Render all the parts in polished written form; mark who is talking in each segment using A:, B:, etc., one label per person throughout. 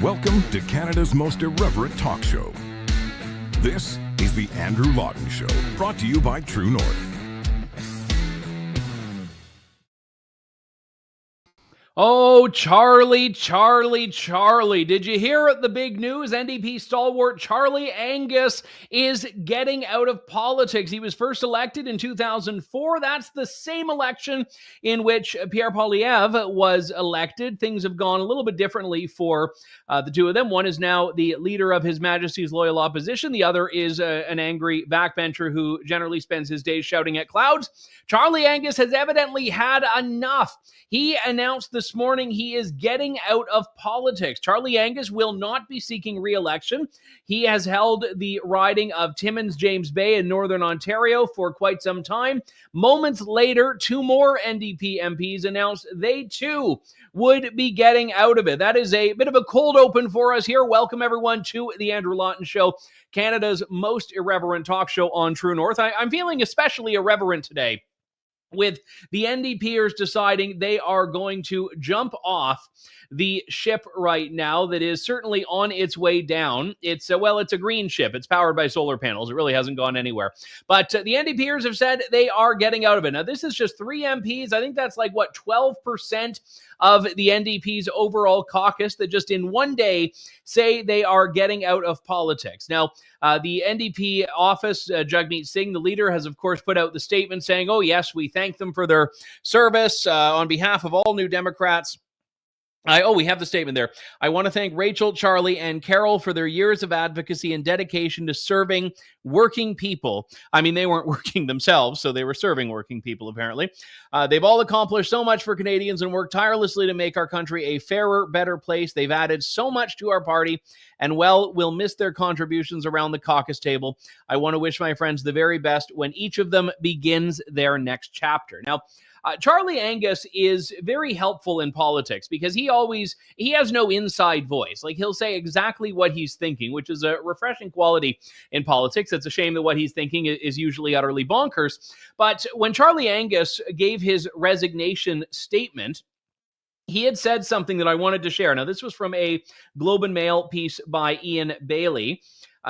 A: Welcome to Canada's most irreverent talk show. This is the Andrew Lawton Show, brought to you by True North.
B: Oh, Charlie. Did you hear the big news? NDP stalwart Charlie Angus is getting out of politics. He was first elected in 2004. That's the same election in which Pierre Poilievre was elected. Things have gone a little bit differently for the two of them. One is now the leader of His Majesty's Loyal Opposition. The other is an angry backbencher who generally spends his days shouting at clouds. Charlie Angus has evidently had enough. He announced this morning he is getting out of politics. Charlie Angus will not be seeking re-election. He has held the riding of Timmins James Bay in Northern Ontario for quite some time. Moments later, two more NDP MPs announced they too would be getting out of it. That is a bit of a cold open for us here. Welcome everyone to the Andrew Lawton Show, Canada's most irreverent talk show on True North. I'm feeling especially irreverent today, with the NDPers deciding they are going to jump off the ship right now that is certainly on its way down. It's a green ship. It's powered by solar panels. It really hasn't gone anywhere. But the NDPers have said they are getting out of it. Now, this is just 3 MPs. I think that's 12% of the NDP's overall caucus that just in one day say they are getting out of politics. Now, the NDP office, Jagmeet Singh, the leader, has of course put out the statement saying, oh yes, we thank them for their service on behalf of all New Democrats. We have the statement there. I want to thank Rachel, Charlie, and Carol for their years of advocacy and dedication to serving working people. I mean, they weren't working themselves, so they were serving working people, apparently. They've all accomplished so much for Canadians and worked tirelessly to make our country a fairer, better place. They've added so much to our party, and we'll miss their contributions around the caucus table. I want to wish my friends the very best when each of them begins their next chapter. Now, Charlie Angus is very helpful in politics because he has no inside voice. He'll say exactly what he's thinking, which is a refreshing quality in politics. It's a shame that what he's thinking is usually utterly bonkers. But when Charlie Angus gave his resignation statement, he had said something that I wanted to share. Now, this was from a Globe and Mail piece by Ian Bailey.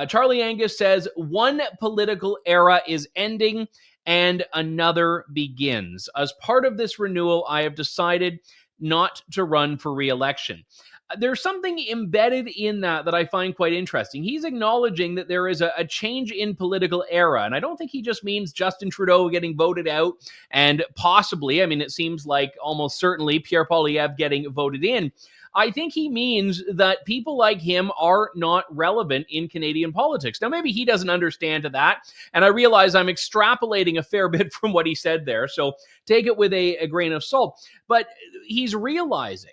B: Charlie Angus says, one political era is ending and another begins. As part of this renewal, I have decided not to run for re-election. There's something embedded in that I find quite interesting. He's acknowledging that there is a change in political era, and I don't think he just means Justin Trudeau getting voted out and possibly, it seems like almost certainly Pierre Poilievre getting voted in. I think he means that people like him are not relevant in Canadian politics. Now, maybe he doesn't understand that, and I realize I'm extrapolating a fair bit from what he said there, so take it with a grain of salt. But he's realizing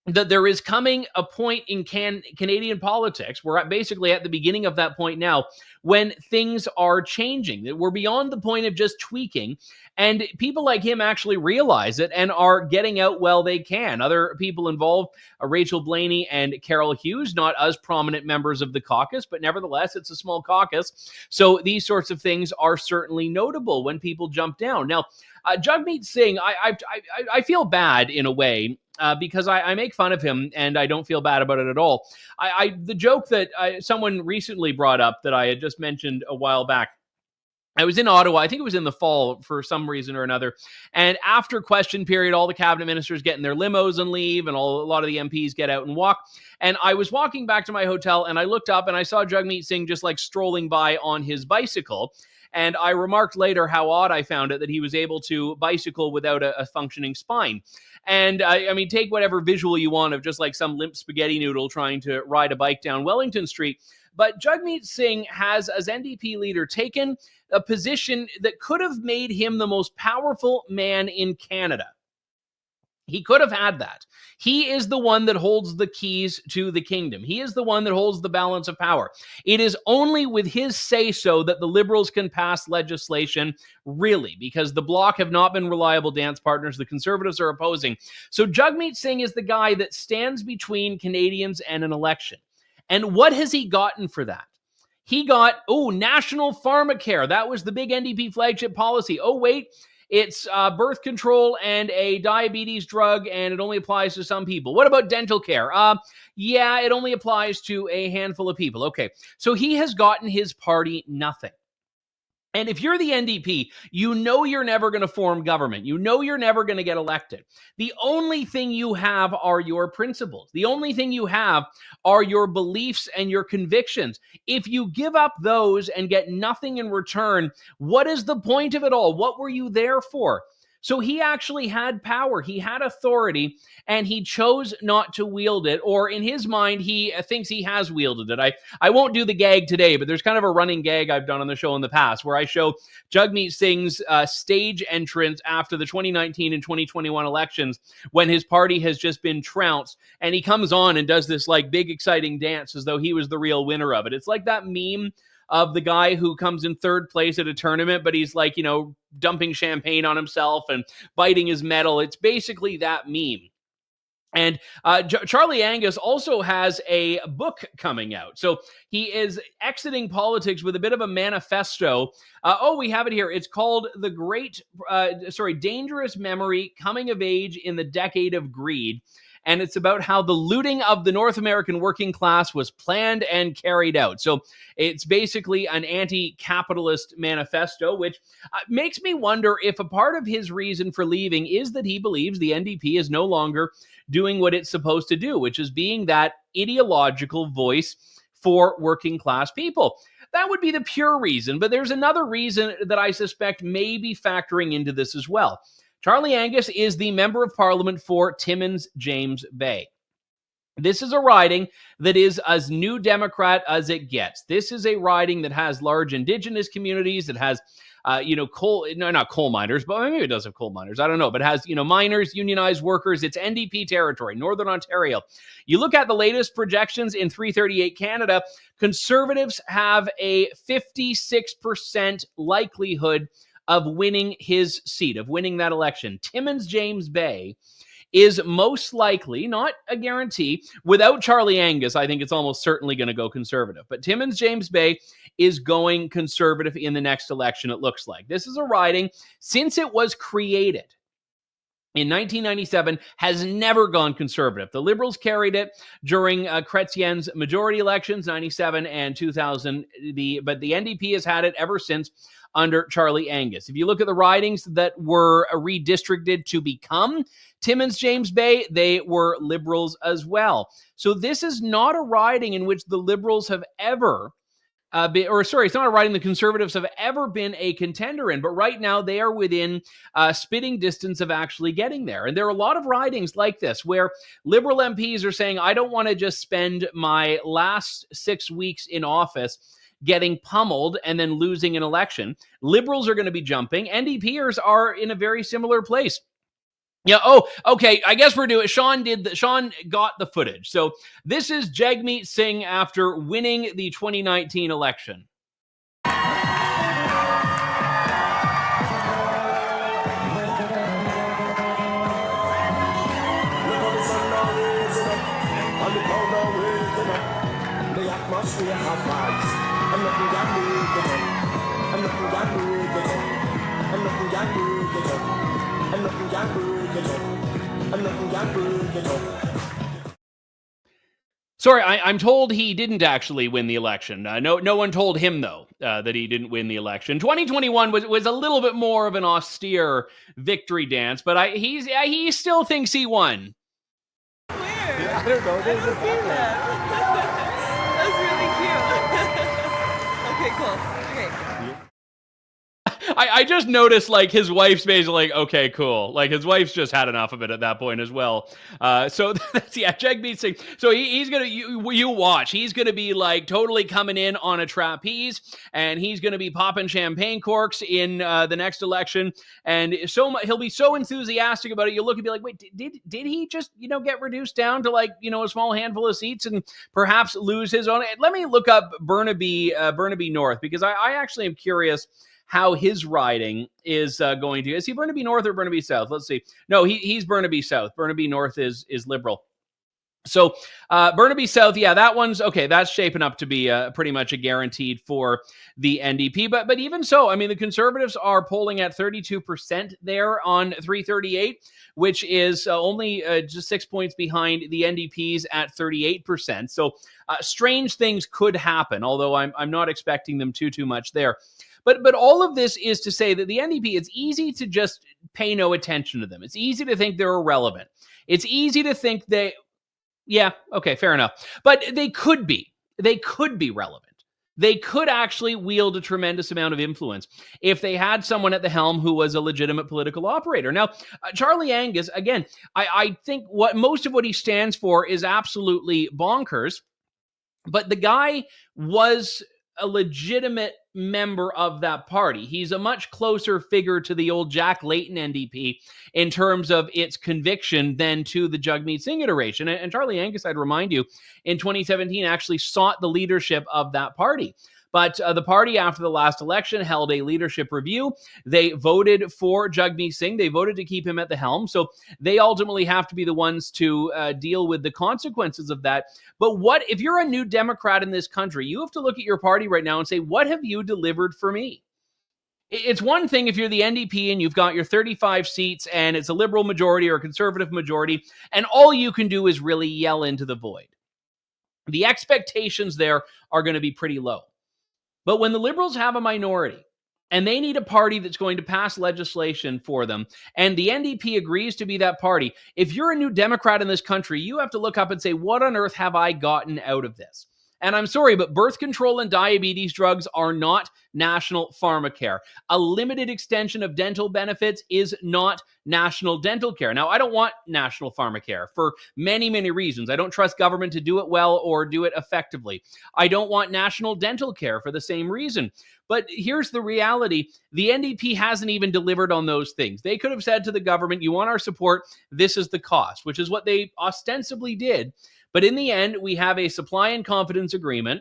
B: that there is coming a point in Canadian politics, we're basically at the beginning of that point now, when things are changing, that we're beyond the point of just tweaking, and people like him actually realize it and are getting out while they can. Other people involved, Rachel Blaney and Carol Hughes, not as prominent members of the caucus, but nevertheless, it's a small caucus. So these sorts of things are certainly notable when people jump down. Now, Jagmeet Singh, I feel bad in a way, because I make fun of him and I don't feel bad about it at all. The joke that someone recently brought up that I had just mentioned a while back, I was in Ottawa, I think it was in the fall for some reason or another, and after question period, all the cabinet ministers get in their limos and leave, and a lot of the MPs get out and walk, and I was walking back to my hotel, and I looked up and I saw Jagmeet Singh just strolling by on his bicycle. And I remarked later how odd I found it that he was able to bicycle without a functioning spine. And take whatever visual you want of just some limp spaghetti noodle trying to ride a bike down Wellington Street. But Jagmeet Singh has, as NDP leader, taken a position that could have made him the most powerful man in Canada. He could have had that. He is the one that holds the keys to the kingdom. He is the one that holds the balance of power. It is only with his say-so that the Liberals can pass legislation, really, because the Bloc have not been reliable dance partners. The Conservatives are opposing. So Jagmeet Singh is the guy that stands between Canadians and an election. And what has he gotten for that? He got, national pharmacare. That was the big NDP flagship policy. Oh, wait. it's birth control and a diabetes drug, and it only applies to some people. What about dental care? Yeah, it only applies to a handful of people. Okay, so he has gotten his party nothing. And if you're the NDP, you know you're never going to form government. You know you're never going to get elected. The only thing you have are your principles. The only thing you have are your beliefs and your convictions. If you give up those and get nothing in return, what is the point of it all? What were you there for? So he actually had power, he had authority, and he chose not to wield it, or in his mind, he thinks he has wielded it. I won't do the gag today, but there's kind of a running gag I've done on the show in the past where I show Jagmeet Singh's stage entrance after the 2019 and 2021 elections when his party has just been trounced, and he comes on and does this like big exciting dance as though he was the real winner of it. It's like that meme of the guy who comes in third place at a tournament, but he's like, dumping champagne on himself and biting his medal. It's basically that meme. And Charlie Angus also has a book coming out. So he is exiting politics with a bit of a manifesto. We have it here. It's called Dangerous Memory, Coming of Age in the Decade of Greed. And it's about how the looting of the North American working class was planned and carried out. So it's basically an anti-capitalist manifesto, which makes me wonder if a part of his reason for leaving is that he believes the NDP is no longer doing what it's supposed to do, which is being that ideological voice for working class people. That would be the pure reason, but there's another reason that I suspect may be factoring into this as well. Charlie Angus is the Member of Parliament for Timmins James Bay. This is a riding that is as New Democrat as it gets. This is a riding that has large Indigenous communities, that has not coal miners, but maybe it does have coal miners. I don't know, but it has, miners, unionized workers. It's NDP territory, Northern Ontario. You look at the latest projections in 338 Canada, Conservatives have a 56% likelihood of winning his seat, of winning that election. Timmins James Bay is most likely, not a guarantee, without Charlie Angus, I think it's almost certainly going to go Conservative. But Timmins James Bay is going Conservative in the next election, it looks like. This is a riding, since it was created in 1997, has never gone Conservative. The Liberals carried it during Chrétien's majority elections, 97 and 2000, but the NDP has had it ever since under Charlie Angus. If you look at the ridings that were redistricted to become Timmins James Bay, they were Liberals as well. So this is not a riding in which the Liberals have ever it's not a riding the Conservatives have ever been a contender in, but right now they are within spitting distance of actually getting there. And there are a lot of ridings like this where Liberal MPs are saying, I don't want to just spend my last 6 weeks in office getting pummeled and then losing an election. Liberals are going to be jumping. NDPers are in a very similar place. Yeah. Oh, okay. I guess we're doing. Sean got the footage. So this is Jagmeet Singh after winning the 2019 election. Sorry, I'm told he didn't actually win the election. No one told him, though, that he didn't win the election. 2021 was a little bit more of an austere victory dance, but he still thinks he won.
C: Where? Yeah, I don't know. I don't see that. That's really cute. Okay, cool. Okay.
B: I just noticed, like, his wife's basically like, okay, cool. Like, his wife's just had enough of it at that point as well. So that's, Jagmeet Singh. So he's going to, you watch, he's going to be like totally coming in on a trapeze, and he's going to be popping champagne corks in the next election. And he'll be so enthusiastic about it. You'll look and be like, wait, did he just, get reduced down to like, a small handful of seats and perhaps lose his own? Let me look up Burnaby North, because I actually am curious how his riding is going to. Is he Burnaby North or Burnaby South? Let's see. No, he's Burnaby South. Burnaby North is Liberal. So Burnaby South, yeah, that one's okay. That's shaping up to be pretty much a guaranteed for the NDP. But even so, I mean, the Conservatives are polling at 32% there on 338, which is only just 6 points behind the NDP's at 38%. So strange things could happen, although I'm not expecting them too much there. But all of this is to say that the NDP, it's easy to just pay no attention to them. It's easy to think they're irrelevant. It's easy to think yeah, okay, fair enough. But they could be. They could be relevant. They could actually wield a tremendous amount of influence if they had someone at the helm who was a legitimate political operator. Now, Charlie Angus, again, I think most of what he stands for is absolutely bonkers, but the guy was a legitimate member of that party. He's a much closer figure to the old Jack Layton NDP in terms of its conviction than to the Jagmeet Singh iteration. And Charlie Angus, I'd remind you, in 2017 actually sought the leadership of that party. But the party, after the last election, held a leadership review. They voted for Jagmeet Singh. They voted to keep him at the helm. So they ultimately have to be the ones to deal with the consequences of that. But what if you're a new Democrat in this country? You have to look at your party right now and say, what have you delivered for me? It's one thing if you're the NDP and you've got your 35 seats and it's a Liberal majority or a Conservative majority, and all you can do is really yell into the void. The expectations there are going to be pretty low. But when the Liberals have a minority and they need a party that's going to pass legislation for them, and the NDP agrees to be that party, if you're a new Democrat in this country, you have to look up and say, what on earth have I gotten out of this? And I'm sorry, but birth control and diabetes drugs are not national pharmacare. A limited extension of dental benefits is not national dental care. Now, I don't want national pharmacare for many reasons. I don't trust government to do it well or do it effectively. I don't want national dental care for the same reason. But here's the reality. The NDP hasn't even delivered on those things. They could have said to the government, you want our support, this is the cost, which is what they ostensibly did. But in the end, we have a supply and confidence agreement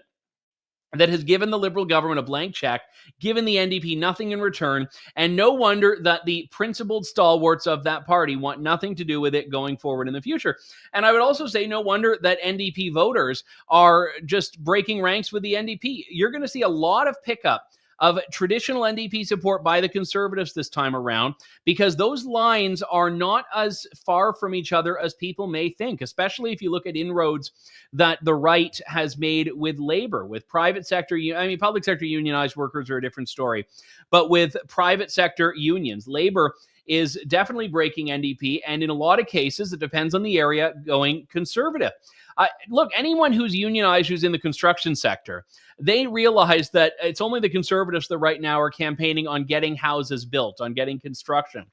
B: that has given the Liberal government a blank check, given the NDP nothing in return, and no wonder that the principled stalwarts of that party want nothing to do with it going forward in the future. And I would also say no wonder that NDP voters are just breaking ranks with the NDP. You're going to see a lot of pickup of traditional NDP support by the Conservatives this time around, because those lines are not as far from each other as people may think, especially if you look at inroads that the right has made with labor, with private sector. Public sector unionized workers are a different story, but with private sector unions, labor is definitely breaking NDP, and in a lot of cases, it depends on the area, going Conservative. Look, anyone who's unionized, who's in the construction sector, they realize that it's only the Conservatives that right now are campaigning on getting houses built, on getting construction.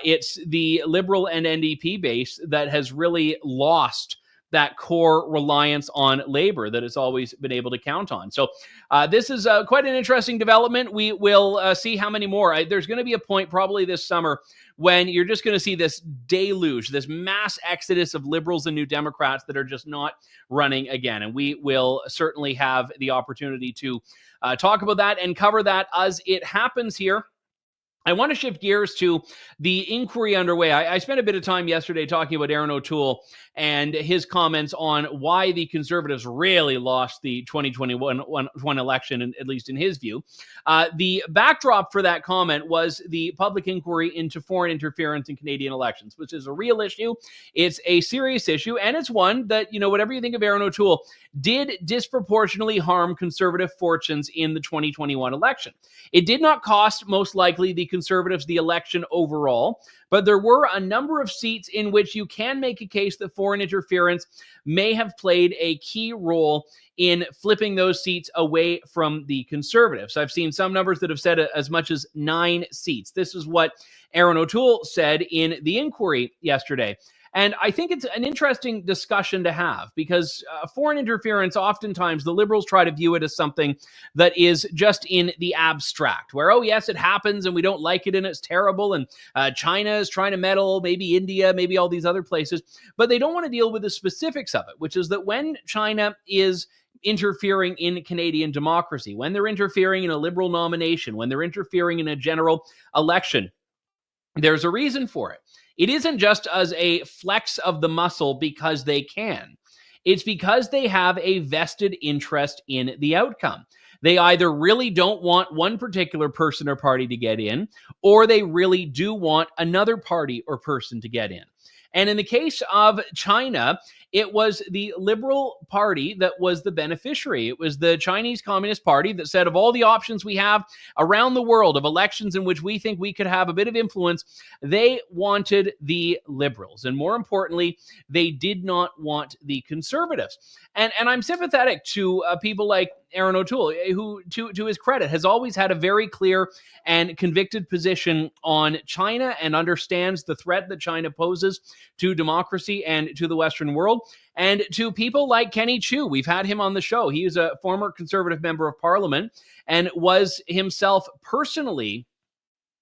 B: It's the Liberal and NDP base that has really lost that core reliance on labor that it's always been able to count on. So this is quite an interesting development. We will see how many more. There's going to be a point probably this summer when you're just going to see this deluge, this mass exodus of Liberals and New Democrats that are just not running again. And we will certainly have the opportunity to talk about that and cover that as it happens here. I want to shift gears to the inquiry underway. I spent a bit of time yesterday talking about Aaron O'Toole and his comments on why the Conservatives really lost the 2021 election, at least in his view. The backdrop for that comment was the public inquiry into foreign interference in Canadian elections, which is a real issue. It's a serious issue, and it's one that, whatever you think of Aaron O'Toole, did disproportionately harm Conservative fortunes in the 2021 election. It did not cost, most likely, the Conservatives the election overall, but there were a number of seats in which you can make a case that foreign interference may have played a key role in flipping those seats away from the Conservatives. I've seen some numbers that have said as much as 9 seats. This is what Aaron O'Toole said in the inquiry yesterday. And I think it's an interesting discussion to have, because foreign interference, oftentimes the Liberals try to view it as something that is just in the abstract, where, oh, yes, it happens and we don't like it and it's terrible, and China is trying to meddle, maybe India, maybe all these other places, but they don't want to deal with the specifics of it, which is that when China is interfering in Canadian democracy, when they're interfering in a Liberal nomination, when they're interfering in a general election, there's a reason for it. It isn't just as a flex of the muscle because they can. It's because they have a vested interest in the outcome. They either really don't want one particular person or party to get in, or they really do want another party or person to get in. And in the case of China, it was the Liberal Party that was the beneficiary. It was the Chinese Communist Party that said, of all the options we have around the world of elections in which we think we could have a bit of influence, they wanted the Liberals. And more importantly, they did not want the Conservatives. And I'm sympathetic to people like Aaron O'Toole, who, to his credit, has always had a very clear and convicted position on China and understands the threat that China poses to democracy and to the Western world. And to people like Kenny Chiu, we've had him on the show. He is a former Conservative member of Parliament and was himself personally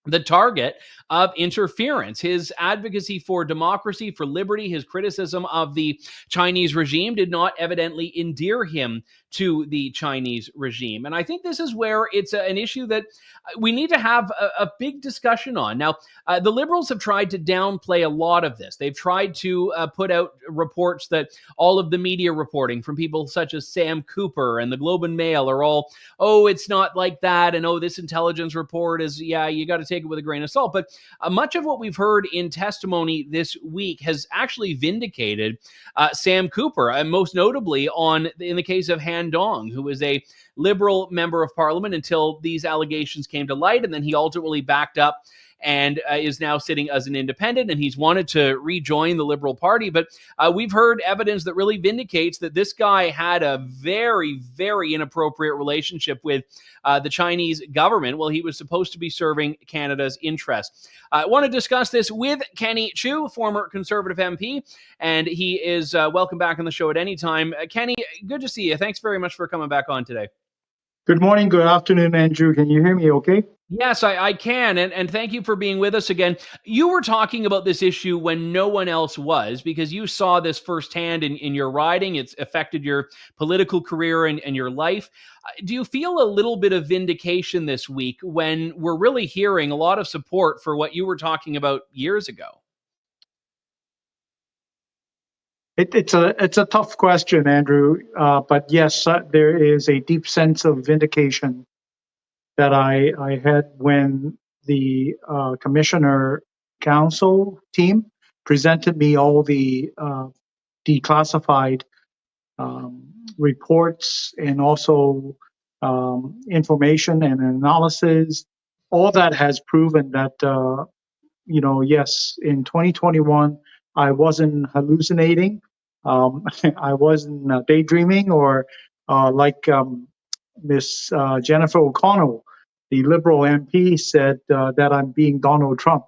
B: the target of interference. His advocacy for democracy, for liberty, his criticism of the Chinese regime did not evidently endear him to the Chinese regime. And I think this is where it's an issue that we need to have a big discussion on. Now, the Liberals have tried to downplay a lot of this. They've tried to put out reports that all of the media reporting from people such as Sam Cooper and the Globe and Mail are all, oh, it's not like that. And oh, this intelligence report is, yeah, you got to take it with a grain of salt. But much of what we've heard in testimony this week has actually vindicated Sam Cooper, and most notably in the case of Han Dong, who was a Liberal member of Parliament until these allegations came to light, and then he ultimately backed up and is now sitting as an independent, and he's wanted to rejoin the Liberal Party. But we've heard evidence that really vindicates that this guy had a very, very inappropriate relationship with the Chinese government while he was supposed to be serving Canada's interests. I want to discuss this with Kenny Chiu, former Conservative MP, and he is welcome back on the show at any time. Kenny, good to see you. Thanks very much for coming back on today.
D: Good morning, good afternoon, Andrew. Can you hear me okay?
B: Yes, I can. And thank you for being with us again. You were talking about this issue when no one else was, because you saw this firsthand in your riding. It's affected your political career and your life. Do you feel a little bit of vindication this week when we're really hearing a lot of support for what you were talking about years ago?
D: It's a tough question, Andrew. But yes, there is a deep sense of vindication that I had when the Commissioner Council team presented me all the declassified reports and also information and analysis. All that has proven that, yes, in 2021, I wasn't hallucinating. I wasn't daydreaming or like Miss Jennifer O'Connell, the Liberal MP, said that I'm being Donald Trump.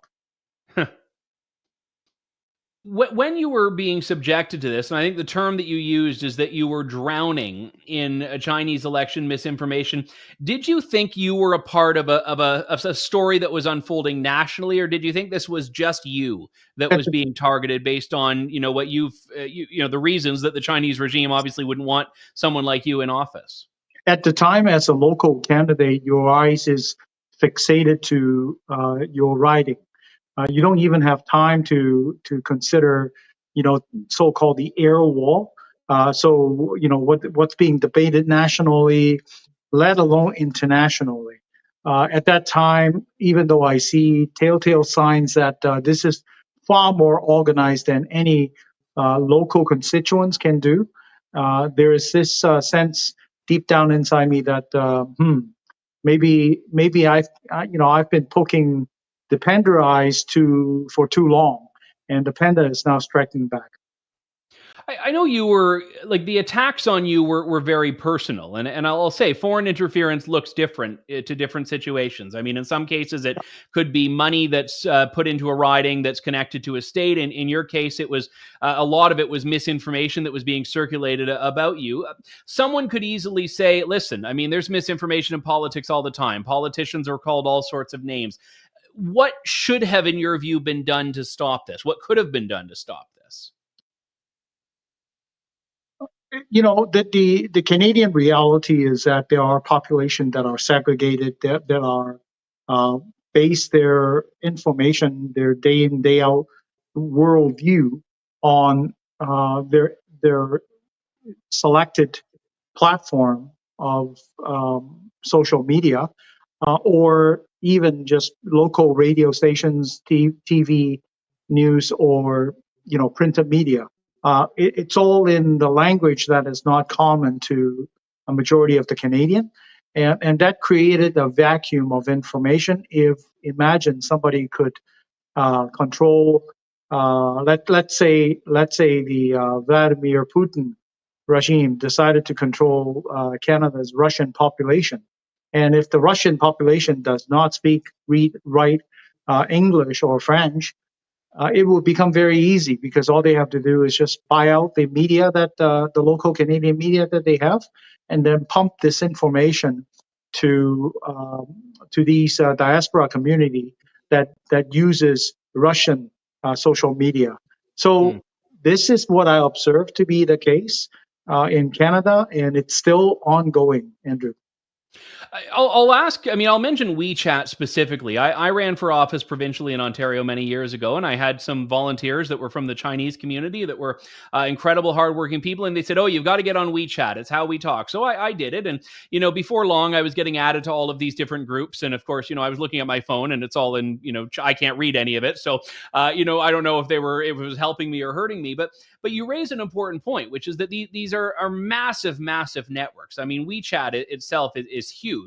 B: When you were being subjected to this, and I think the term that you used is that you were drowning in a Chinese election misinformation, did you think you were a part of a story that was unfolding nationally, or did you think this was just you that was being targeted based on what the reasons that the Chinese regime obviously wouldn't want someone like you in office?
D: At the time, as a local candidate, your eyes is fixated to your riding. You don't even have time to consider, so-called the air wall. So what's being debated nationally, let alone internationally. At that time, even though I see telltale signs that this is far more organized than any local constituents can do, there is this sense deep down inside me that maybe I've been poking the Panda eyes for too long, and the Panda is now striking back.
B: I know you were, like, the attacks on you were very personal. And I'll say foreign interference looks different to different situations. I mean, in some cases, it could be money that's put into a riding that's connected to a state. And in your case, it was a lot of it was misinformation that was being circulated about you. Someone could easily say, listen, I mean, there's misinformation in politics all the time. Politicians are called all sorts of names. What should have, in your view, been done to stop this? What could have been done to stop this?
D: The Canadian reality is that there are populations that are segregated, that are base their information, their day in, day out worldview on their selected platform of social media, or even just local radio stations, TV news, or printed media. It's all in the language that is not common to a majority of the Canadian, and that created a vacuum of information. If imagine somebody could control, let's say the Vladimir Putin regime decided to control Canada's Russian population. And if the Russian population does not speak, read, write English or French, it will become very easy, because all they have to do is just buy out the media, that the local Canadian media that they have, and then pump this information to these diaspora community that uses Russian social media. So this is what I observe to be the case in Canada, and it's still ongoing, Andrew.
B: I'll ask, I'll mention WeChat specifically. I ran for office provincially in Ontario many years ago, and I had some volunteers that were from the Chinese community that were incredible, hardworking people, and they said, oh, you've got to get on WeChat. It's how we talk. So I did it, and, before long, I was getting added to all of these different groups, and of course, I was looking at my phone, and it's all in, I can't read any of it, so, I don't know if it was helping me or hurting me, but you raise an important point, which is that these are massive, massive networks. WeChat itself is huge.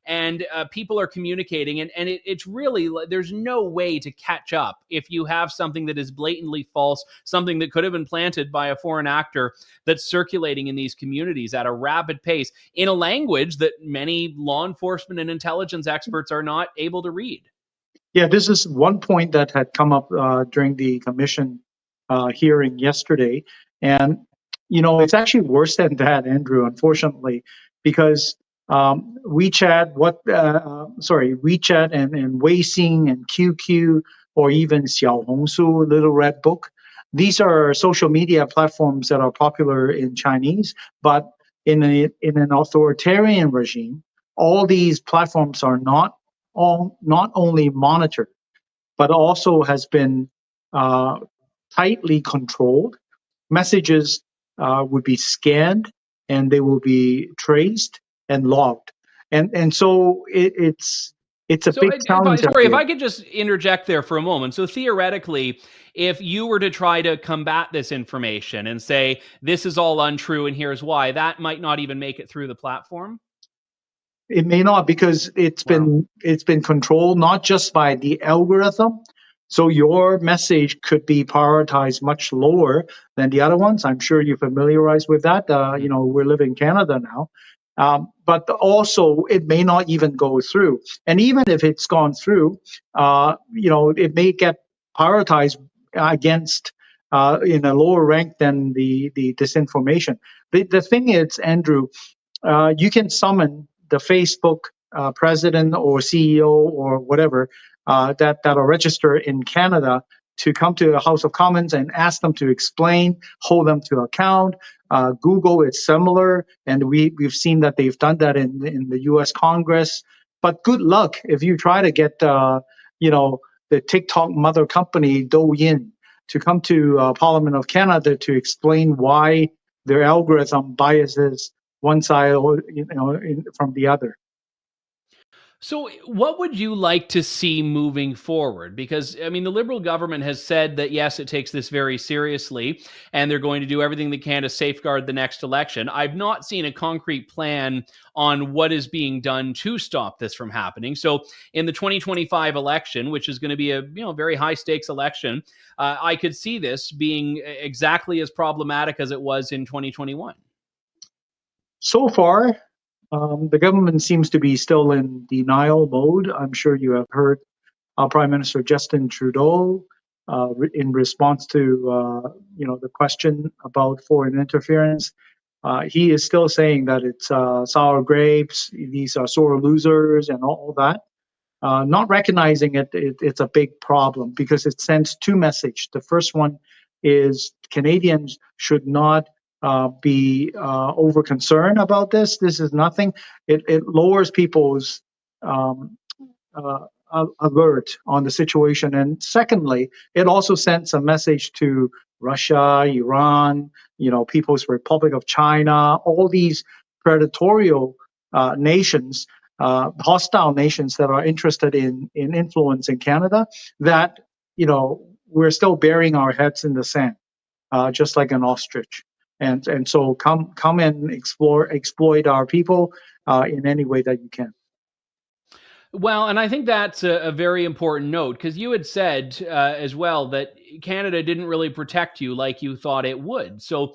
B: And people are communicating, and it's really, there's no way to catch up if you have something that is blatantly false, something that could have been planted by a foreign actor that's circulating in these communities at a rapid pace in a language that many law enforcement and intelligence experts are not able to read.
D: Yeah, this is one point that had come up during the commission hearing yesterday. And, it's actually worse than that, Andrew, unfortunately, because WeChat and Weixin and QQ, or even Xiaohongshu, Little Red Book. These are social media platforms that are popular in Chinese, but in an authoritarian regime, all these platforms are not only monitored, but also has been tightly controlled. Messages would be scanned, and they will be traced and logged, and so it's a big challenge.
B: If I could just interject there for a moment. So theoretically, if you were to try to combat this information and say this is all untrue and here's why, that might not even make it through the platform.
D: It may not, because it's been controlled not just by the algorithm. So your message could be prioritized much lower than the other ones. I'm sure you're familiarized with that. We live in Canada now. But also, it may not even go through. And even if it's gone through, it may get prioritized against in a lower rank than the disinformation. The thing is, Andrew, you can summon the Facebook president or CEO or whatever that are registered in Canada to come to the House of Commons and ask them to explain, hold them to account. Google is similar, and we've seen that they've done that in the U.S. Congress. But good luck if you try to get the TikTok mother company Douyin to come to Parliament of Canada to explain why their algorithm biases one side or from the other.
B: So what would you like to see moving forward? Because, the Liberal government has said that, yes, it takes this very seriously, and they're going to do everything they can to safeguard the next election. I've not seen a concrete plan on what is being done to stop this from happening. So in the 2025 election, which is going to be a very high stakes election, I could see this being exactly as problematic as it was in 2021. So
D: far, the government seems to be still in denial mode. I'm sure you have heard Prime Minister Justin Trudeau in response to the question about foreign interference. He is still saying that it's sour grapes, these are sore losers, and all that. Not recognizing it's a big problem, because it sends two messages. The first one is Canadians should not be over concerned about this. This is nothing. It lowers people's alert on the situation. And secondly, it also sends a message to Russia, Iran, People's Republic of China, all these predatorial nations, hostile nations that are interested in influencing Canada, that we're still burying our heads in the sand, just like an ostrich. And so come and exploit our people in any way that you can.
B: Well, and I think that's a very important note, because you had said as well that Canada didn't really protect you like you thought it would. So,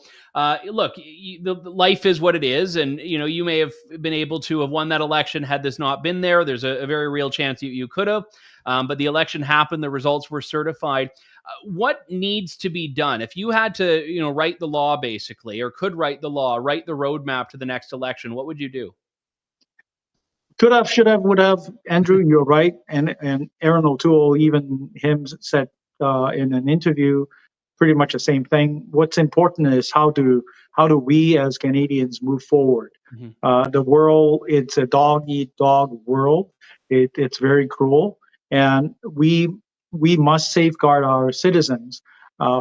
B: look, the life is what it is, and you may have been able to have won that election had this not been there. There's a very real chance you could have, but the election happened. The results were certified. What needs to be done if you had to, write the law basically, or could write the law, write the roadmap to the next election? What would you do?
D: Could have, should have, would have. Andrew, you're right. And Aaron O'Toole, even him, said in an interview pretty much the same thing. What's important is how do we as Canadians move forward? Mm-hmm. The world, it's a dog-eat-dog world. It's very cruel, and we must safeguard our citizens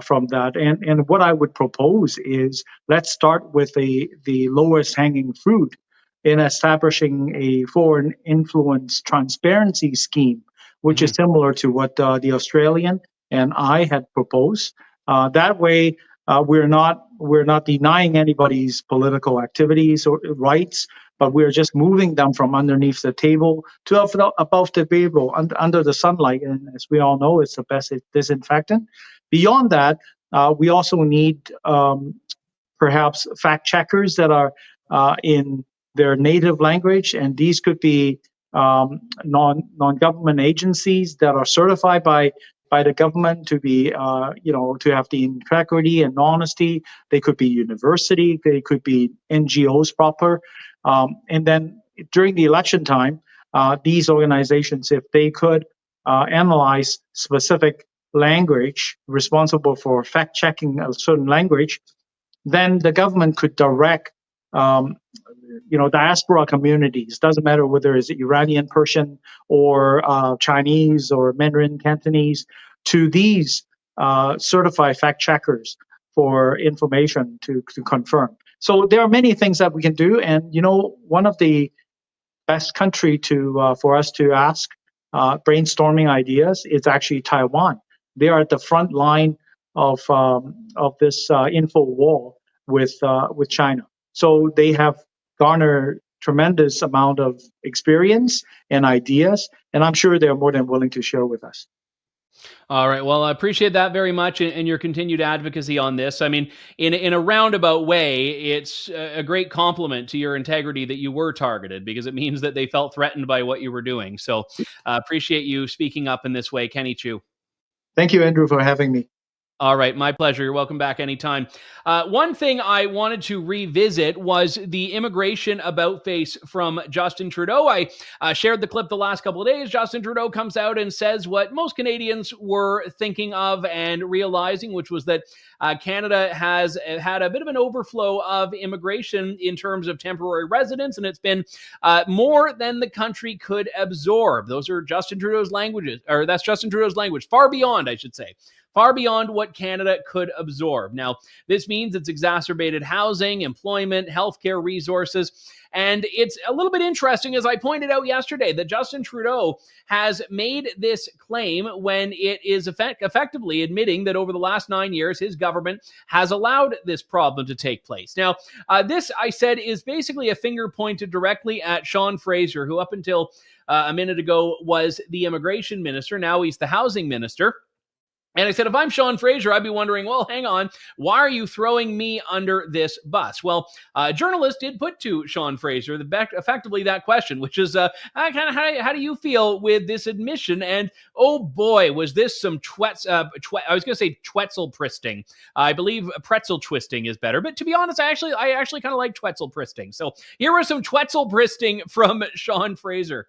D: from that. And what I would propose is, let's start with the lowest hanging fruit in establishing a foreign influence transparency scheme, which mm-hmm. is similar to what the Australian and I had proposed. That way, we're not denying anybody's political activities or rights, but we're just moving them from underneath the table to above the table, under the sunlight. And as we all know, it's the best disinfectant. Beyond that, we also need perhaps fact checkers that are in their native language, and these could be non-government agencies that are certified by the government to be, to have the integrity and honesty. They could be university, they could be NGOs proper. And then during the election time, these organizations, if they could analyze specific language responsible for fact-checking a certain language, then the government could direct diaspora communities, doesn't matter whether it's Iranian, Persian, or Chinese or Mandarin Cantonese, to these certified fact checkers for information to confirm. So there are many things that we can do, and one of the best country for us to ask brainstorming ideas is actually Taiwan. They are at the front line of this info war with China. So they have garnered tremendous amount of experience and ideas, and I'm sure they're more than willing to share with us.
B: All right. Well, I appreciate that very much, and your continued advocacy on this. I mean, in a roundabout way, it's a great compliment to your integrity that you were targeted, because it means that they felt threatened by what you were doing. So appreciate you speaking up in this way, Kenny Chiu.
D: Thank you, Andrew, for having me.
B: All right, my pleasure. You're welcome back anytime. One thing I wanted to revisit was the immigration about face from Justin Trudeau. I shared the clip the last couple of days. Justin Trudeau comes out and says what most Canadians were thinking of and realizing, which was that Canada has had a bit of an overflow of immigration in terms of temporary residents, and it's been more than the country could absorb. Those are Justin Trudeau's languages, or that's Justin Trudeau's language, far beyond, I should say. Far beyond what Canada could absorb. Now, this means it's exacerbated housing, employment, healthcare resources, and it's a little bit interesting, as I pointed out yesterday, that Justin Trudeau has made this claim when it is effectively admitting that over the last 9 years, his government has allowed this problem to take place. Now, this, I said, is basically a finger pointed directly at Sean Fraser, who up until a minute ago was the immigration minister. Now he's the housing minister. And I said, if I'm Sean Fraser, I'd be wondering, well, hang on, why are you throwing me under this bus? Well, a journalist did put to Sean Fraser effectively that question, which is, how do you feel with this admission? And oh boy, was this some I was going to say Twetzel pristing. I believe pretzel twisting is better. But to be honest, I actually kind of like Twetzel pristing. So here was some Twetzel pristing from Sean Fraser.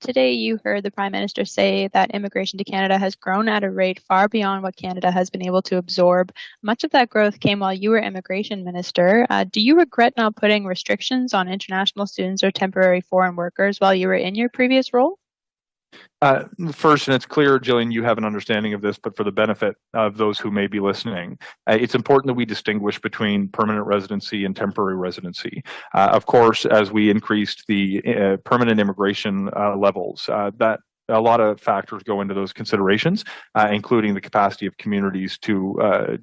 E: Today, you heard the Prime Minister say that immigration to Canada has grown at a rate far beyond what Canada has been able to absorb. Much of that growth came while you were Immigration Minister. Do you regret not putting restrictions on international students or temporary foreign workers while you were in your previous role?
F: First, and it's clear, Jillian, you have an understanding of this, but for the benefit of those who may be listening, it's important that we distinguish between permanent residency and temporary residency. Of course, as we increased the permanent immigration levels, that a lot of factors go into those considerations, including the capacity of communities to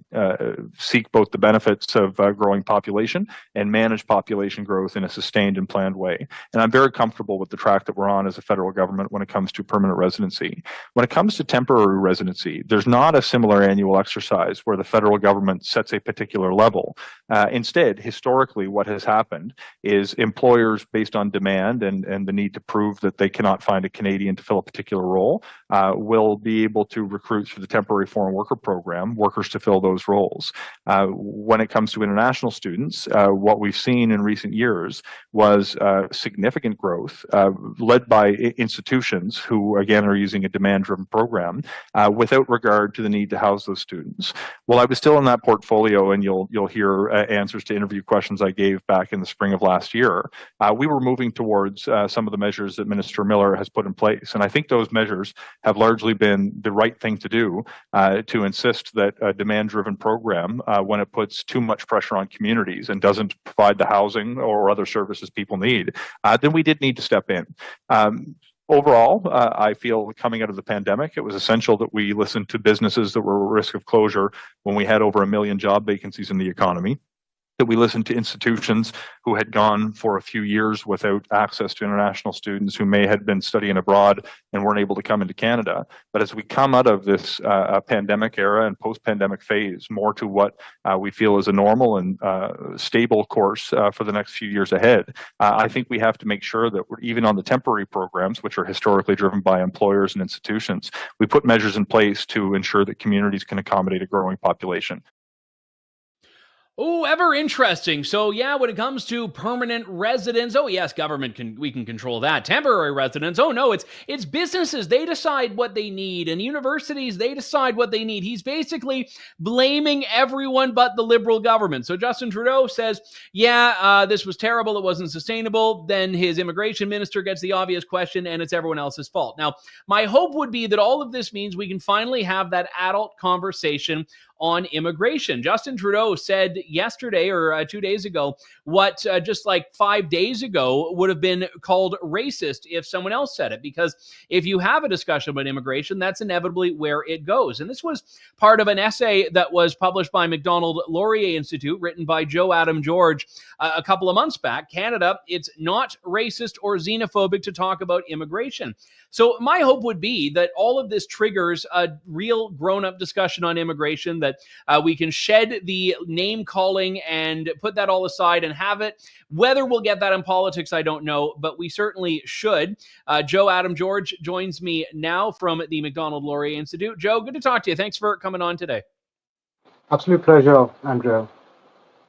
F: seek both the benefits of growing population and manage population growth in a sustained and planned way. And I'm very comfortable with the track that we're on as a federal government when it comes to permanent residency. When it comes to temporary residency, there's not a similar annual exercise where the federal government sets a particular level. Instead, historically, what has happened is employers, based on demand and the need to prove that they cannot find a Canadian to fill a particular role, will be able to recruit through the temporary foreign worker program workers to fill those roles. When it comes to international students, what we've seen in recent years was significant growth led by institutions who, again, are using a demand-driven program without regard to the need to house those students. While I was still in that portfolio, and you'll hear answers to interview questions I gave back in the spring of last year, we were moving towards some of the measures that Minister Miller has put in place. And I think those measures have largely been the right thing to do to insist that a demand-driven program, when it puts too much pressure on communities and doesn't provide the housing or other services people need, then we did need to step in. Overall, I feel coming out of the pandemic, it was essential that we listened to businesses that were at risk of closure when we had over 1 million job vacancies in the economy, that we listened to institutions who had gone for a few years without access to international students who may have been studying abroad and weren't able to come into Canada. But as we come out of this pandemic era and post-pandemic phase, more to what we feel is a normal and stable course for the next few years ahead, I think we have to make sure that we're, even on the temporary programs, which are historically driven by employers and institutions, we put measures in place to ensure that communities can accommodate a growing population.
B: Oh, ever interesting. So yeah, when it comes to permanent residents, oh yes, we can control that. Temporary residents, oh no, it's businesses. They decide what they need, and universities, they decide what they need. He's basically blaming everyone but the Liberal government. So Justin Trudeau says, yeah, this was terrible, it wasn't sustainable. Then his immigration minister gets the obvious question, and it's everyone else's fault. Now, my hope would be that all of this means we can finally have that adult conversation on immigration. Justin Trudeau said yesterday or 2 days ago what just like 5 days ago would have been called racist if someone else said it, because if you have a discussion about immigration, that's inevitably where it goes. And this was part of an essay that was published by Macdonald-Laurier Institute, written by Joe Adam George a couple of months back. Canada, it's not racist or xenophobic to talk about immigration. So my hope would be that all of this triggers a real grown-up discussion on immigration, that we can shed the name-calling and put that all aside and have it. Whether we'll get that in politics, I don't know, but we certainly should. Joe Adam George joins me now from the Macdonald-Laurier Institute. Joe, good to talk to you. Thanks for coming on today.
G: Absolute pleasure, Andrew.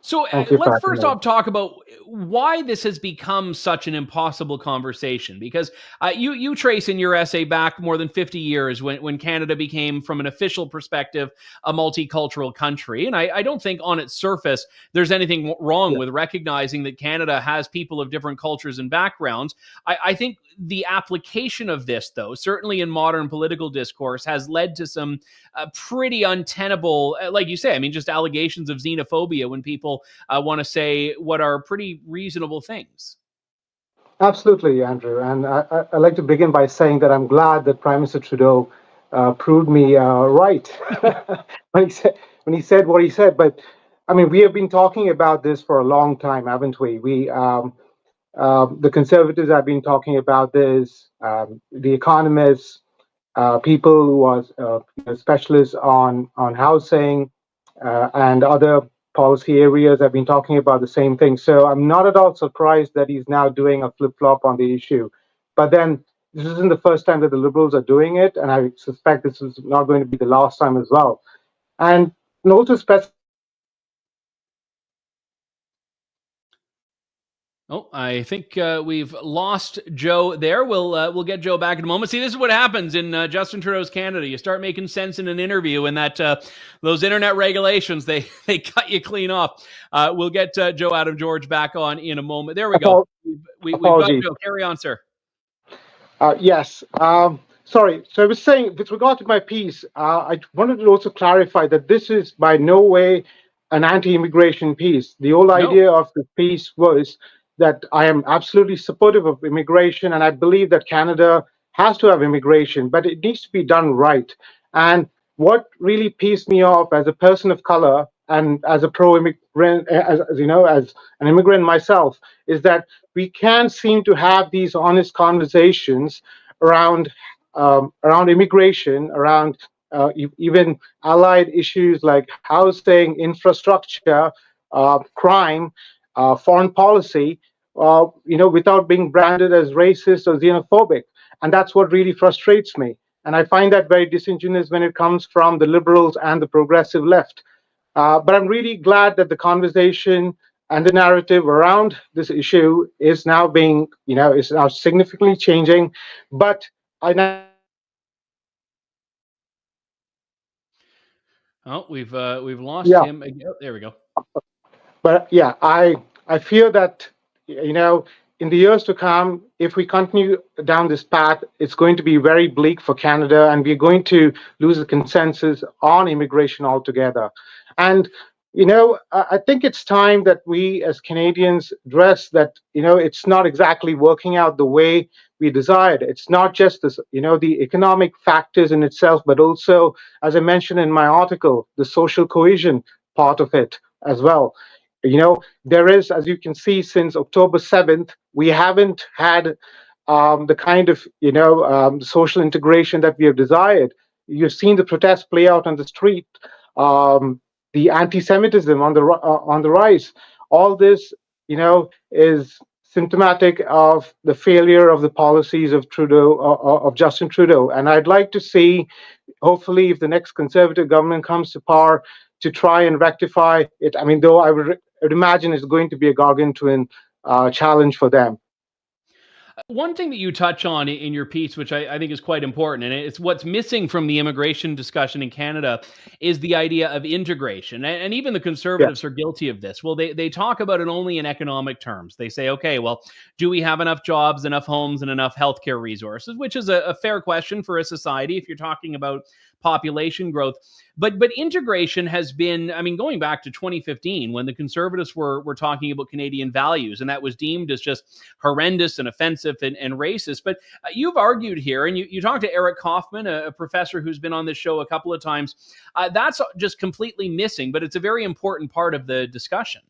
B: So let's first off talk about why this has become such an impossible conversation, because you trace in your essay back more than 50 years when Canada became, from an official perspective, a multicultural country. And I don't think on its surface there's anything wrong with recognizing that Canada has people of different cultures and backgrounds. I think the application of this, though, certainly in modern political discourse, has led to some pretty untenable, like you say, I mean, just allegations of xenophobia when people want to say what are pretty reasonable things.
G: Absolutely, Andrew. And I'd like to begin by saying that I'm glad that Prime Minister Trudeau proved me right when he said what he said. But I mean, we have been talking about this for a long time, haven't we? The Conservatives have been talking about this. The economists, people who are specialists on housing and other policy areas have been talking about the same thing. So I'm not at all surprised that he's now doing a flip-flop on the issue. But then this isn't the first time that the Liberals are doing it, and I suspect this is not going to be the last time as well. And also
B: Oh, I think we've lost Joe there. We'll get Joe back in a moment. See, this is what happens in Justin Trudeau's Canada. You start making sense in an interview, and that those internet regulations, they cut you clean off. We'll get Joe Adam George back on in a moment. There we go. We've got Joe. Carry on, sir.
G: Yes. Sorry. So I was saying, with regard to my piece, I wanted to also clarify that this is by no way an anti-immigration piece. The whole
B: No.
G: idea of the piece was that I am absolutely supportive of immigration, and I believe that Canada has to have immigration, but it needs to be done right. And what really pissed me off as a person of color and as a pro-immigrant, as you know, as an immigrant myself, is that we can't seem to have these honest conversations around around immigration, around even allied issues like housing, infrastructure, crime, foreign policy, without being branded as racist or xenophobic. And that's what really frustrates me. And I find that very disingenuous when it comes from the liberals and the progressive left. But I'm really glad that the conversation and the narrative around this issue is now being, is now significantly changing. But I now.
B: Oh, we've lost
G: Yeah,
B: him again. Oh, there we go.
G: but yeah, I fear that in the years to come, if we continue down this path, it's going to be very bleak for Canada, and we're going to lose the consensus on immigration altogether. And I think it's time that we as Canadians address that. It's not exactly working out the way we desired. It's not just this, the economic factors in itself, but also, as I mentioned in my article, the social cohesion part of it as well. There is, as you can see, since October 7th, we haven't had the kind of social integration that we have desired. You've seen the protests play out on the street, the anti-Semitism on the rise. All this, is symptomatic of the failure of the policies of Trudeau, of Justin Trudeau. And I'd like to see, hopefully, if the next Conservative government comes to power, to try and rectify it. I mean, though I would imagine it's going to be a gargantuan challenge for them.
B: One thing that you touch on in your piece, which I think is quite important, and it's what's missing from the immigration discussion in Canada, is the idea of integration. And even the
G: Yeah.
B: Conservatives are guilty of this. Well, they talk about it only in economic terms. They say, okay, well, do we have enough jobs, enough homes, and enough healthcare resources? Which is a fair question for a society if you're talking about population growth. But integration has been, I mean, going back to 2015 when the Conservatives were talking about Canadian values, and that was deemed as just horrendous and offensive and racist. But you've argued here, and you talked to Eric Kaufman, a professor who's been on this show a couple of times. That's just completely missing, but it's a very important part of the discussion.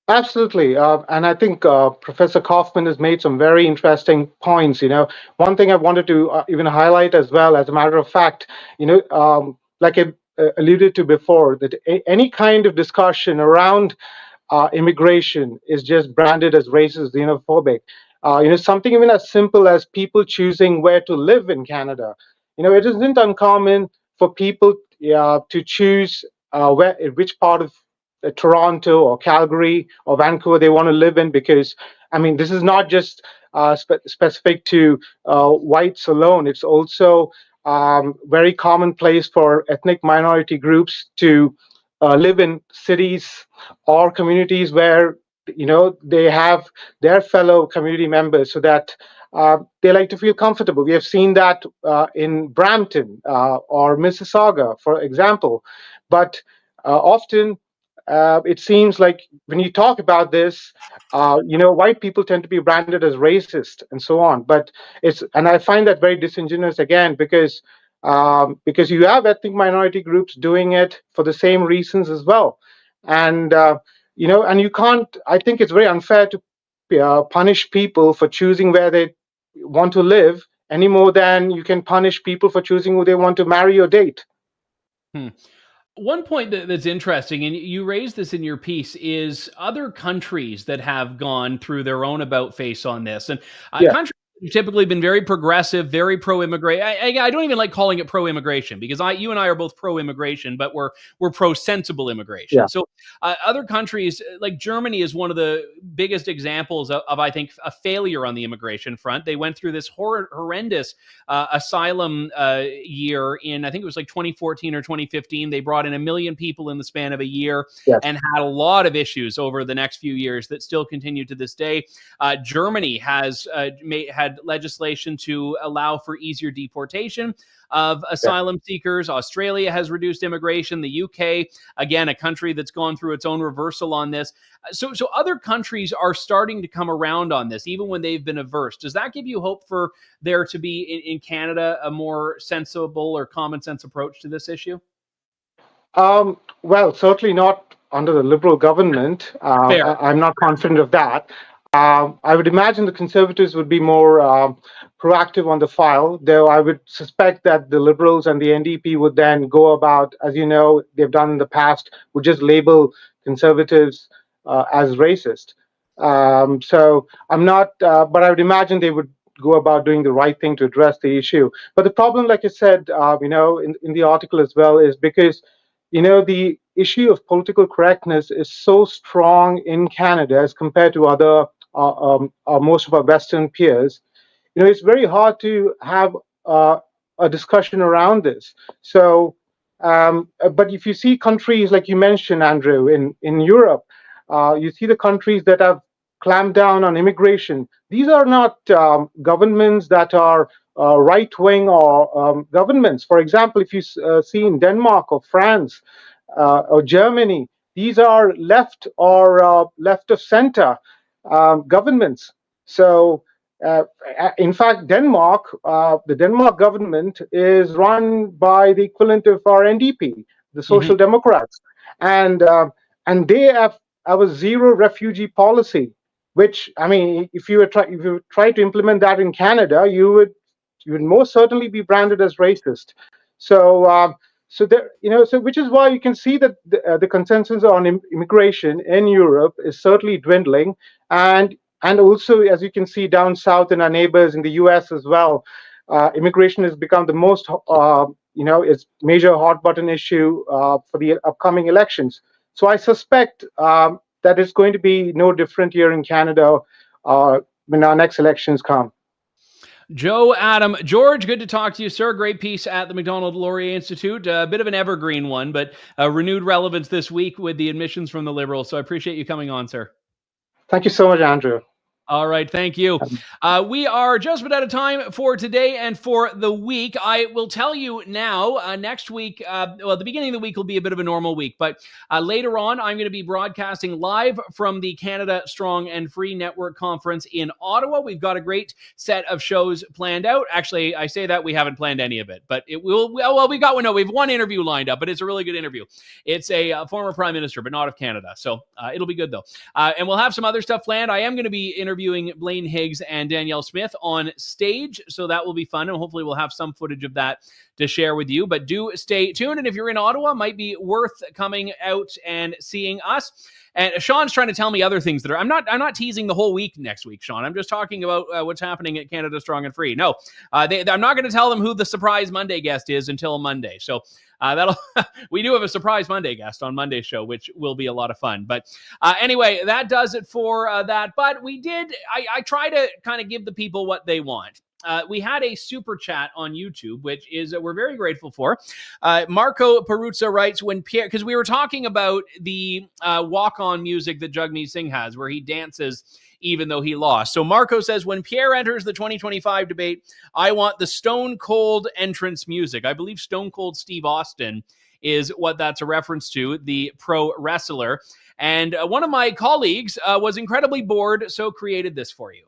G: Absolutely. And I think Professor Kaufman has made some very interesting points. One thing I wanted to even highlight as well, as a matter of fact, like I alluded to before, that any kind of discussion around immigration is just branded as racist, xenophobic. Something even as simple as people choosing where to live in Canada. It isn't uncommon for people to choose which part of Toronto or Calgary or Vancouver they want to live in, because I mean, this is not just specific to whites alone. It's also very commonplace for ethnic minority groups to live in cities or communities where they have their fellow community members, so that they like to feel comfortable. We have seen that in Brampton or Mississauga, for example. But often it seems like when you talk about this, white people tend to be branded as racist and so on. But and I find that very disingenuous again, because you have ethnic minority groups doing it for the same reasons as well. And and you can't. I think it's very unfair to punish people for choosing where they want to live any more than you can punish people for choosing who they want to marry or date.
B: One point that's interesting, and you raised this in your piece, is other countries that have gone through their own about face on this. And
G: Yeah.
B: countries have typically been very progressive, very pro-immigrant. I don't even like calling it pro-immigration, because you and I are both pro-immigration, but we're pro-sensible immigration.
G: Yeah.
B: So other countries, like Germany is one of the biggest examples of, I think, a failure on the immigration front. They went through this horrendous asylum year in, I think it was like 2014 or 2015. They brought in 1 million people in the span of a year.
G: Yes.
B: And had a lot of issues over the next few years that still continue to this day. Germany had had legislation to allow for easier deportation of asylum seekers. Australia has reduced immigration. The UK, again, a country that's gone through its own reversal on this. So other countries are starting to come around on this, even when they've been averse. Does that give you hope for there to be in Canada a more sensible or common sense approach to this issue?
G: Well, certainly not under the Liberal government. I'm not confident of that. I would imagine the Conservatives would be more proactive on the file, though I would suspect that the Liberals and the NDP would then go about, as you know, they've done in the past, would just label Conservatives as racist. So I'm not, but I would imagine they would go about doing the right thing to address the issue. But the problem, like I said, in the article as well, is because the issue of political correctness is so strong in Canada as compared to other, most of our Western peers. It's very hard to have a discussion around this. So, but if you see countries like you mentioned, Andrew, in Europe, you see the countries that have clamped down on immigration. These are not governments that are right-wing or governments. For example, if you see in Denmark or France or Germany, these are left or left of center governments. So, in fact, Denmark, the Denmark government is run by the equivalent of our NDP, the Social Democrats, and they have a zero refugee policy. Which, I mean, if you try to implement that in Canada, you would most certainly be branded as racist. So, which is why you can see that the consensus on immigration in Europe is certainly dwindling, and also, as you can see down south in our neighbors in the U.S. as well, immigration has become the most, its major hot button issue for the upcoming elections. So I suspect that it's going to be no different here in Canada when our next elections come.
B: Joe, Adam, George, good to talk to you, sir. Great piece at the Macdonald-Laurier Institute. A bit of an evergreen one, but renewed relevance this week with the admissions from the Liberals. So I appreciate you coming on, sir.
G: Thank you so much, Andrew.
B: All right, thank you. We are just about out of time for today and for the week. I will tell you now, next week, the beginning of the week will be a bit of a normal week, but later on, I'm going to be broadcasting live from the Canada Strong and Free Network Conference in Ottawa. We've got a great set of shows planned out. Actually, I say that we haven't planned any of it, but it will. Well, we have one interview lined up, but it's a really good interview. It's a former Prime Minister, but not of Canada, so it'll be good though. And we'll have some other stuff planned. I am going to be interviewing Blaine Higgs and Danielle Smith on stage, so that will be fun, and hopefully we'll have some footage of that to share with you. But do stay tuned, and if you're in Ottawa, it might be worth coming out and seeing us. And Sean's trying to tell me other things that are. I'm not teasing the whole week next week, Sean. I'm just talking about what's happening at Canada Strong and Free. No, I'm not going to tell them who the surprise Monday guest is until Monday. So we do have a surprise Monday guest on Monday's show, which will be a lot of fun. But anyway, that does it for that. But I try to kind of give the people what they want. We had a super chat on YouTube, which is we're very grateful for. Marco Peruzza writes, when Pierre, because we were talking about the walk-on music that Jagmeet Singh has, where he dances even though he lost. So Marco says, when Pierre enters the 2025 debate, I want the Stone Cold entrance music. I believe Stone Cold Steve Austin is what that's a reference to, the pro wrestler. And one of my colleagues was incredibly bored, so created this for you.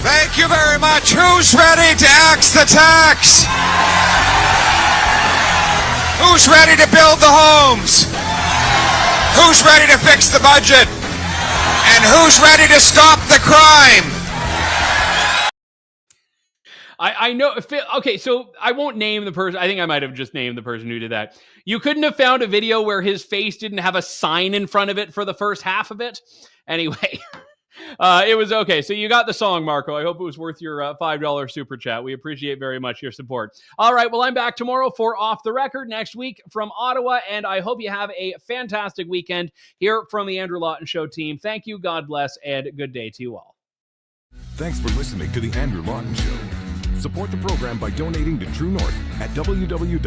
H: Thank you very much. Who's ready to axe the tax? Who's ready to build the homes? Who's ready to fix the budget? And who's ready to stop the crime?
B: I know. Okay, so I won't name the person. I think I might have just named the person who did that. You couldn't have found a video where his face didn't have a sign in front of it for the first half of it? Anyway. It was okay. So you got the song, Marco. I hope it was worth your $5 super chat. We appreciate very much your support. All right. Well, I'm back tomorrow for Off the Record next week from Ottawa, and I hope you have a fantastic weekend here from the Andrew Lawton Show team. Thank you. God bless, and good day to you all.
A: Thanks for listening to The Andrew Lawton Show. Support the program by donating to True North at www.tnc.news.